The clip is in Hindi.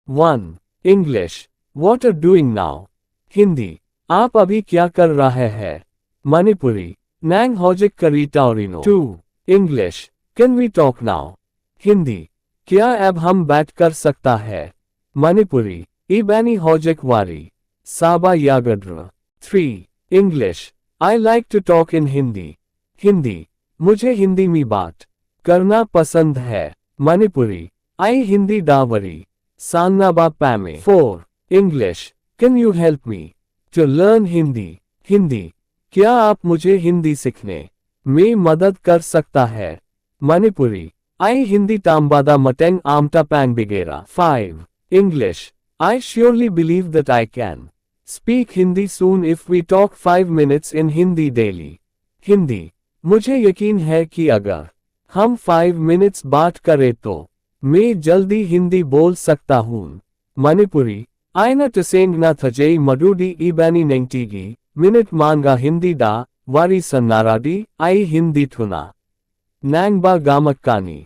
1. English. What are doing now? Hindi. आप अभी क्या कर रहे हैं? Manipuri. Nang hojik kari taurino. 2. English. Can we talk now? Hindi. क्या अब हम बात कर सकता है? Manipuri. Ibani hojik wari. Saba yagadra. 3. English. I like to talk in Hindi. Hindi. मुझे हिंदी में बात करना पसंद है. मणिपुरी. आई हिंदी डावरी. सान्नाबा पैमे. 4. English. Can you help me to learn Hindi? Hindi. क्या आप मुझे हिंदी सीखने में मदद कर सकता है? मणिपुरी. आई हिंदी ताम्बादा मटेंग आमटा पैंग बिगेरा. 5. English. I surely believe that I can speak Hindi soon if we talk 5 minutes in Hindi daily. Hindi. मुझे यकीन है कि अगर हम 5 मिनट्स बात करें तो मैं जल्दी हिंदी बोल सकता हूँ. मणिपुरी. आयना टसेंग ना थजई मडूडी इबानी नेंगटीगी मिनट मानगा हिंदी डा वारी सन्नाराडी आई हिंदी थुना. नैंगबा गामक्कानी.